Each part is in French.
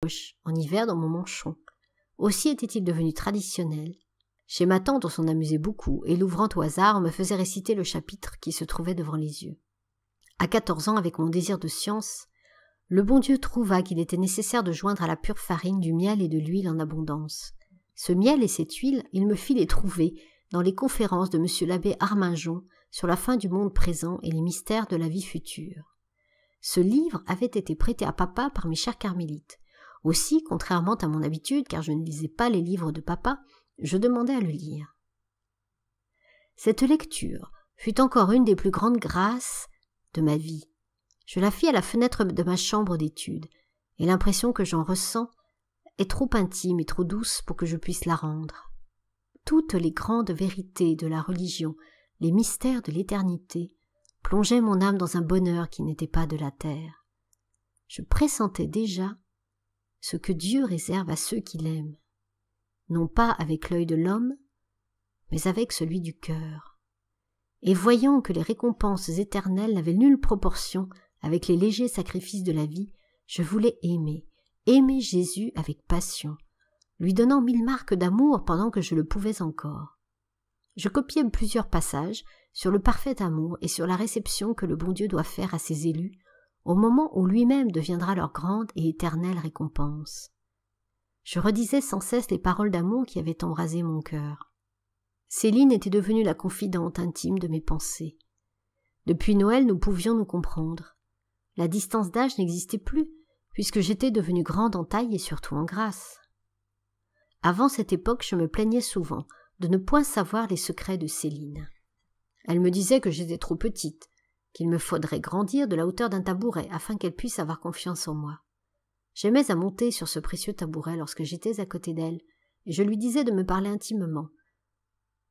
poche, en hiver dans mon manchon. Aussi était-il devenu traditionnel. Chez ma tante, on s'en amusait beaucoup, et l'ouvrant au hasard, on me faisait réciter le chapitre qui se trouvait devant les yeux. À 14 ans, avec mon désir de science, le bon Dieu trouva qu'il était nécessaire de joindre à la pure farine du miel et de l'huile en abondance. Ce miel et cette huile, il me fit les trouver dans les conférences de M. l'abbé Arminjon sur la fin du monde présent et les mystères de la vie future. Ce livre avait été prêté à papa par mes chers carmélites. Aussi, contrairement à mon habitude, car je ne lisais pas les livres de papa, je demandai à le lire. Cette lecture fut encore une des plus grandes grâces de ma vie. Je la fis à la fenêtre de ma chambre d'études, et l'impression que j'en ressens est trop intime et trop douce pour que je puisse la rendre. Toutes les grandes vérités de la religion, les mystères de l'éternité, plongeaient mon âme dans un bonheur qui n'était pas de la terre. Je pressentais déjà ce que Dieu réserve à ceux qui l'aiment, non pas avec l'œil de l'homme, mais avec celui du cœur. Et voyant que les récompenses éternelles n'avaient nulle proportion avec les légers sacrifices de la vie, je voulais aimer Jésus avec passion, lui donnant 1000 marques d'amour pendant que je le pouvais encore. Je copiai plusieurs passages sur le parfait amour et sur la réception que le bon Dieu doit faire à ses élus au moment où lui-même deviendra leur grande et éternelle récompense. Je redisais sans cesse les paroles d'amour qui avaient embrasé mon cœur. Céline était devenue la confidente intime de mes pensées. Depuis Noël, nous pouvions nous comprendre. La distance d'âge n'existait plus, puisque j'étais devenue grande en taille et surtout en grâce. Avant cette époque, je me plaignais souvent de ne point savoir les secrets de Céline. Elle me disait que j'étais trop petite, qu'il me faudrait grandir de la hauteur d'un tabouret afin qu'elle puisse avoir confiance en moi. J'aimais à monter sur ce précieux tabouret lorsque j'étais à côté d'elle, et je lui disais de me parler intimement.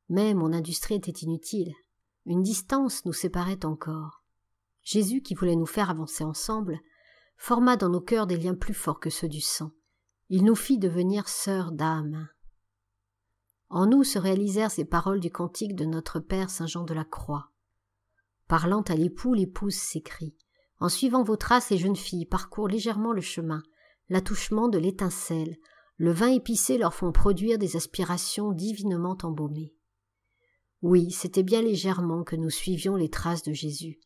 Mais mon industrie était inutile. Une distance nous séparait encore. Jésus, qui voulait nous faire avancer ensemble, forma dans nos cœurs des liens plus forts que ceux du sang. Il nous fit devenir sœurs d'âme. En nous se réalisèrent ces paroles du cantique de notre Père Saint Jean de la Croix. Parlant à l'époux, l'épouse s'écrie « En suivant vos traces, les jeunes filles parcourent légèrement le chemin. L'attouchement de l'étincelle, le vin épicé leur font produire des aspirations divinement embaumées. » Oui, c'était bien légèrement que nous suivions les traces de Jésus,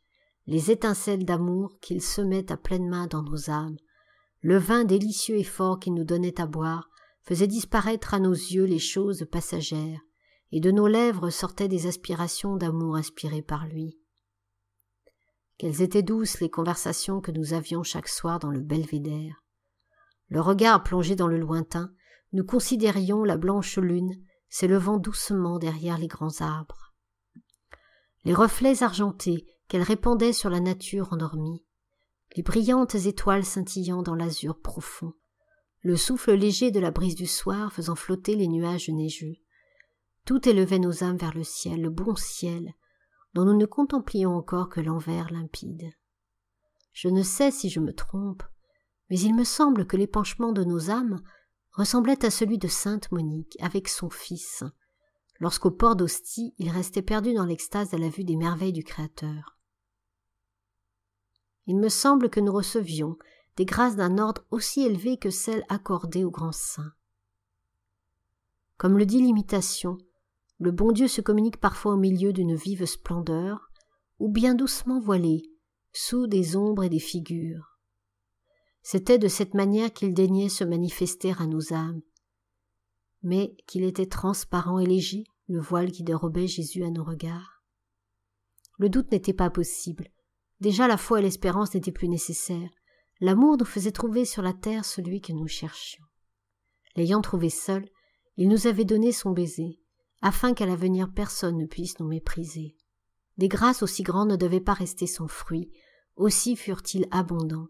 les étincelles d'amour qu'il semait à pleine main dans nos âmes, le vin délicieux et fort qu'il nous donnait à boire faisait disparaître à nos yeux les choses passagères, et de nos lèvres sortaient des aspirations d'amour inspirées par lui. Quelles étaient douces les conversations que nous avions chaque soir dans le belvédère. Le regard plongé dans le lointain, nous considérions la blanche lune s'élevant doucement derrière les grands arbres. Les reflets argentés qu'elle répandait sur la nature endormie, les brillantes étoiles scintillant dans l'azur profond, le souffle léger de la brise du soir faisant flotter les nuages neigeux. Tout élevait nos âmes vers le ciel, le bon ciel, dont nous ne contemplions encore que l'envers limpide. Je ne sais si je me trompe, mais il me semble que l'épanchement de nos âmes ressemblait à celui de sainte Monique avec son fils, lorsqu'au port d'Ostie, il restait perdu dans l'extase à la vue des merveilles du Créateur. Il me semble que nous recevions des grâces d'un ordre aussi élevé que celles accordées aux grands saints. Comme le dit l'imitation, le bon Dieu se communique parfois au milieu d'une vive splendeur, ou bien doucement voilé, sous des ombres et des figures. C'était de cette manière qu'il daignait se manifester à nos âmes, mais qu'il était transparent et léger, le voile qui dérobait Jésus à nos regards. Le doute n'était pas possible. Déjà la foi et l'espérance n'étaient plus nécessaires. L'amour nous faisait trouver sur la terre celui que nous cherchions. L'ayant trouvé seul, il nous avait donné son baiser, afin qu'à l'avenir personne ne puisse nous mépriser. Des grâces aussi grandes ne devaient pas rester sans fruit, aussi furent-ils abondants.